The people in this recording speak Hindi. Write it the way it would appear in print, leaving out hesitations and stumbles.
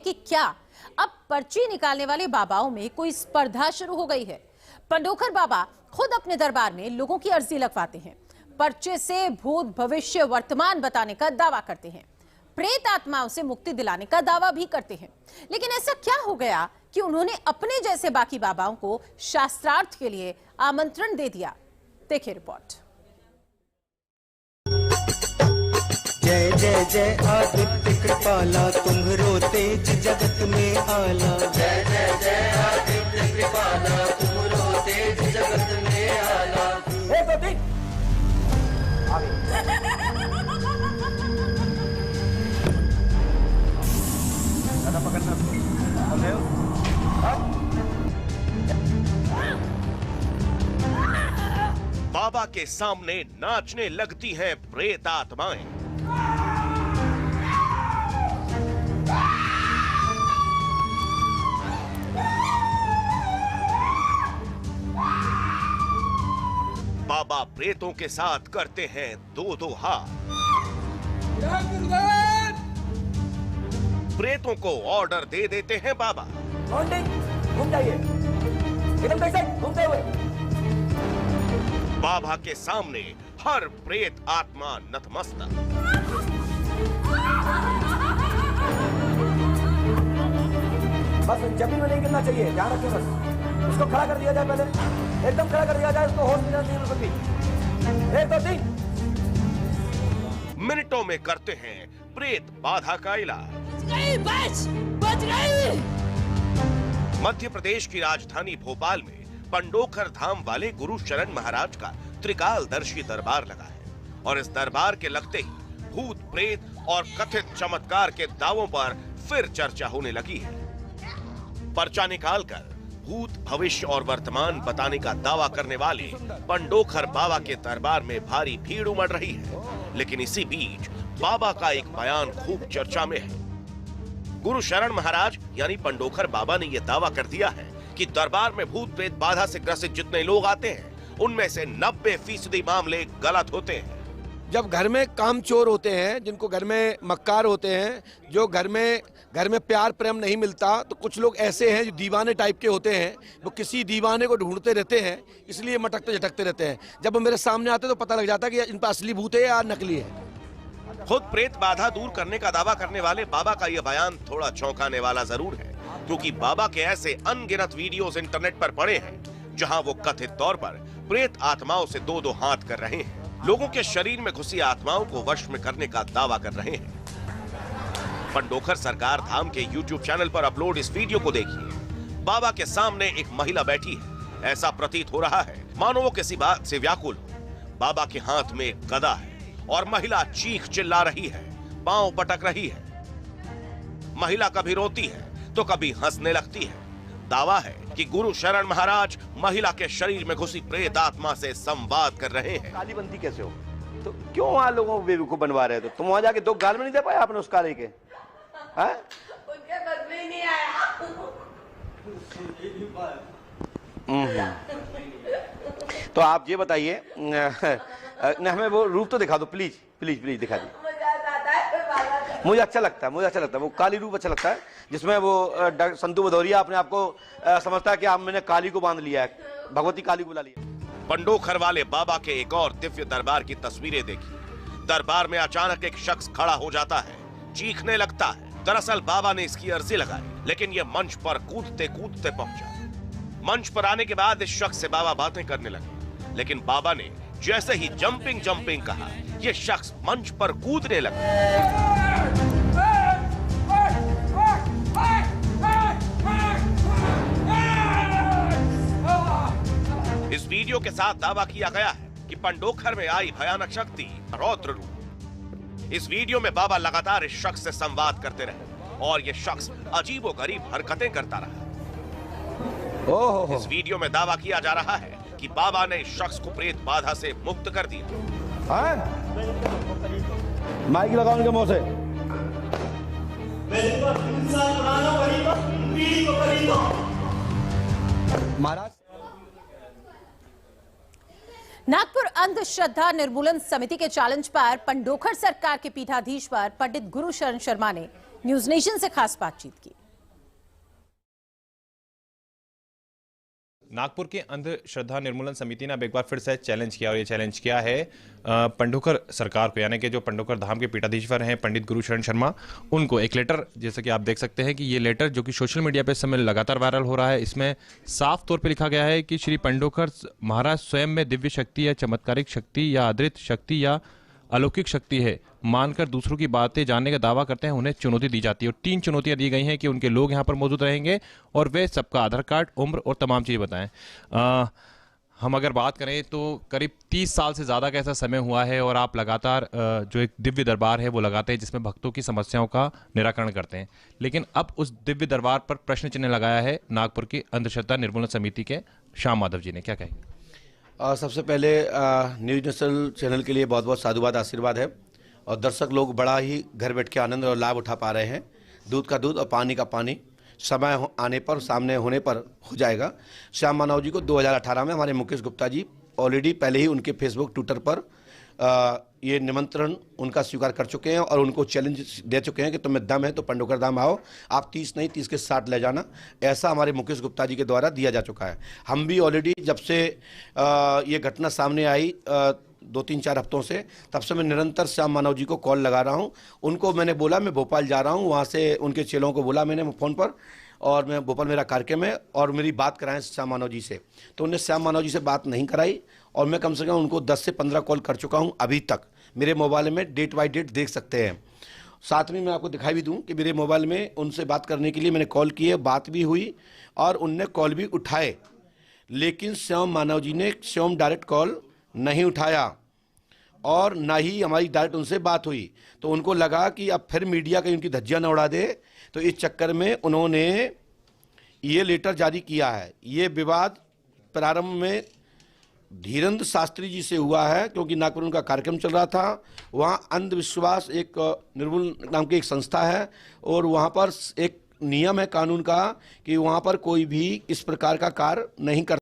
कि क्या अब पर्ची निकालने वाले बाबाओं में कोई स्पर्धा शुरू हो गई है। पंडोखर बाबा खुद अपने दरबार में लोगों की अर्जी लगवाते हैं, पर्चे से भूत भविष्य वर्तमान बताने का दावा करते हैं, प्रेत आत्माओं से मुक्ति दिलाने का दावा भी करते हैं। लेकिन ऐसा क्या हो गया कि उन्होंने अपने जैसे बाकी बाबाओं को शास्त्रार्थ के लिए आमंत्रण दे दिया। देखिए रिपोर्ट। जय जय जय आदित्य कृपाला, तुम्हरो तेज जगत में आला। जय जय जय आदित्य कृपाला, तुम्हरो तेज जगत में आला। एक दो तीन ज्यादा पकड़ना बाबा के सामने नाचने लगती हैं प्रेत आत्माएं। बाबा प्रेतों के साथ करते हैं दो दो हाथ। प्रेतों को ऑर्डर दे देते हैं बाबा। घूम जाइए, एकदम कैसे घूमते हुए। बाबा के सामने हर प्रेत आत्मा नतमस्तक। बस जमीन में नहीं गिरना चाहिए, ध्यान रखिए। बस उसको खड़ा कर दिया जाए, पहले एकदम खड़ा कर दिया जाए, उसको होश मिलना चाहिए बिल्कुल भी। एक दो तीन मिनटों में करते हैं प्रेत बाधा का इलाज। बच गई। मध्य प्रदेश की राजधानी भोपाल में पंडोखर धाम वाले गुरु शरण महाराज का त्रिकालदर्शी दरबार लगा है और इस दरबार के लगते ही भूत प्रेत और कथित चमत्कार के दावों पर फिर चर्चा होने लगी है। पर्चा निकालकर भूत भविष्य और वर्तमान बताने का दावा करने वाले पंडोखर बाबा के दरबार में भारी भीड़ उमड़ रही है। लेकिन इसी बीच बाबा का एक बयान खूब चर्चा में है। गुरु शरण महाराज यानी पंडोखर बाबा ने यह दावा कर दिया है कि दरबार में भूत प्रेत बाधा से ग्रसित जितने लोग आते हैं उनमें से 90% मामले गलत होते हैं। जब घर में कामचोर होते हैं, जिनको घर में मक्कार होते हैं, जो घर में प्यार प्रेम नहीं मिलता, तो कुछ लोग ऐसे हैं जो दीवाने टाइप के होते हैं, वो किसी दीवाने को ढूंढते रहते हैं, इसलिए मटकते झटकते रहते हैं। जब वो मेरे सामने आते तो पता लग जाता है कि इन पर असली भूत है या नकली है। खुद प्रेत बाधा दूर करने का दावा करने वाले बाबा का यह बयान थोड़ा चौंकाने वाला जरूर है, क्योंकि बाबा के ऐसे अनगिनत वीडियोस इंटरनेट पर पड़े हैं जहां वो कथित तौर पर प्रेत आत्माओं से दो दो हाथ कर रहे हैं, लोगों के शरीर में घुसी आत्माओं को वश में करने का दावा कर रहे हैं। पंडोखर सरकार धाम के YouTube चैनल पर अपलोड इस वीडियो को देखिए। बाबा के सामने एक महिला बैठी है। ऐसा प्रतीत हो रहा है मानो वो किसी बात से व्याकुल हो। बाबा के हाथ में एक गदा है और महिला चीख चिल्ला रही है, पांव पटक रही है। महिला कभी रोती है तो कभी हंसने लगती है। दावा है कि गुरु शरण महाराज महिला के शरीर में घुसी प्रेत आत्मा से संवाद कर रहे हैं। काली बनती कैसे हो? तो क्यों वहां लोगों को बेवकूफ बनवा रहे थे? तुम वहां जाके दो गाल में नहीं दे पाए आपने उस काले के? उनके बस में ही नहीं आया। तो आप ये बताइए, हमें वो रूप तो दिखा दो प्लीज, प्लीज प्लीज दिखा दो। मुझे अच्छा लगता है वो काली रूप अच्छा लगता है, जिसमें वो संतू भदौरिया अपने आपको समझता है कि आप मैंने काली को बांध लिया है, भगवती काली को बुला लिया। पंडोखर वाले बाबा के एक और दिव्य दरबार की तस्वीरें देखिए। दरबार में अचानक एक शख्स खड़ा हो जाता है, चीखने लगता है। दरअसल बाबा ने इसकी अर्जी लगाई, लेकिन यह मंच पर कूदते कूदते पहुंचा। मंच पर आने के बाद इस शख्स से बाबा बातें करने लगे, लेकिन बाबा ने जैसे ही जंपिंग जंपिंग कहा, यह शख्स मंच पर कूदने लगा। इस वीडियो के साथ दावा किया गया है कि पंडोखर में आई भयानक शक्ति रौद्र रूप। इस वीडियो में बाबा लगातार इस शख्स से संवाद करते रहे और यह शख्स अजीबोगरीब हरकतें करता रहा। इस वीडियो में दावा किया जा रहा है कि बाबा ने इस शख्स को प्रेत बाधा से मुक्त कर दिया। माइक लगाओ उनके मुंह से। महाराज नागपुर अंधश्रद्धा निर्मूलन समिति के चैलेंज पर पंडोखर सरकार के पीठाधीश पर पंडित गुरु शरण शर्मा ने न्यूज नेशन से खास बातचीत की। नागपुर के अंधश्रद्धा निर्मूलन समिति ने अब एक बार फिर से चैलेंज किया, और ये चैलेंज किया है पंडोकर सरकार को, यानी कि जो पंडोकर धाम के पीठाधीश्वर हैं पंडित गुरुशरण शर्मा, उनको एक लेटर, जैसे कि आप देख सकते हैं कि ये लेटर जो कि सोशल मीडिया पे इस समय लगातार वायरल हो रहा है, इसमें साफ तौर पे लिखा गया है कि श्री पंडोकर महाराज स्वयं में दिव्य शक्ति या चमत्कारिक शक्ति या अदृत शक्ति या अलौकिक शक्ति है मानकर दूसरों की बातें जानने का दावा करते हैं, उन्हें चुनौती दी जाती है। और 3 चुनौतियां दी गई हैं कि उनके लोग यहां पर मौजूद रहेंगे और वे सबका आधार कार्ड, उम्र और तमाम चीज़ें बताएं। हम अगर बात करें तो करीब 30 साल से ज़्यादा का ऐसा समय हुआ है और आप लगातार जो एक दिव्य दरबार है वो लगाते हैं जिसमें भक्तों की समस्याओं का निराकरण करते हैं। लेकिन अब उस दिव्य दरबार पर प्रश्न चिन्ह लगाया है नागपुर की अंधश्रद्धा निर्मूलन समिति के श्याम माधव जी ने। क्या कहेंगे? सबसे पहले न्यूज नेशनल चैनल के लिए बहुत बहुत साधुवाद, आशीर्वाद है। और दर्शक लोग बड़ा ही घर बैठ के आनंद और लाभ उठा पा रहे हैं। दूध का दूध और पानी का पानी समय आने पर, सामने होने पर हो जाएगा। श्याम माधव जी को 2018 में हमारे मुकेश गुप्ता जी ऑलरेडी पहले ही उनके फेसबुक, ट्विटर पर ये निमंत्रण उनका स्वीकार कर चुके हैं और उनको चैलेंज दे चुके हैं कि तुम्हें दम है तो पंडोकर धाम आओ, आप 30 नहीं 30 के 60 ले जाना। ऐसा हमारे मुकेश गुप्ता जी के द्वारा दिया जा चुका है। हम भी ऑलरेडी जब से ये घटना सामने आई 2-3-4 हफ्तों से, तब से मैं निरंतर श्याम माधव जी को कॉल लगा रहा हूं। उनको मैंने बोला मैं भोपाल जा रहा हूं, वहां से उनके चेलों को बोला मैंने फ़ोन पर, और मैं भोपाल मेरा कार्यक्रम है और मेरी बात कराएं श्याम माधव जी से। तो उन्हें श्याम माधव जी से बात नहीं कराई और मैं कम से कम उनको 10 से 15 कॉल कर चुका हूं अभी तक। मेरे मोबाइल में डेट बाई डेट देख सकते हैं। साथ में मैं आपको दिखाई भी दूं कि मेरे मोबाइल में उनसे बात करने के लिए मैंने कॉल की है, बात भी हुई और उनने कॉल भी उठाए। लेकिन श्याम माधव जी ने स्वयं डायरेक्ट कॉल नहीं उठाया और ना ही हमारी डायरेक्ट उनसे बात हुई। तो उनको लगा कि अब फिर मीडिया कहीं उनकी धज्जियां न उड़ा दे, तो इस चक्कर में उन्होंने ये लेटर जारी किया है। ये विवाद प्रारंभ में धीरेन्द्र शास्त्री जी से हुआ है, क्योंकि नागपुर उनका कार्यक्रम चल रहा था। वहाँ अंधविश्वास एक निर्मूल नाम की एक संस्था है और वहाँ पर एक नियम है कानून का कि वहाँ पर कोई भी इस प्रकार का कार्य नहीं कर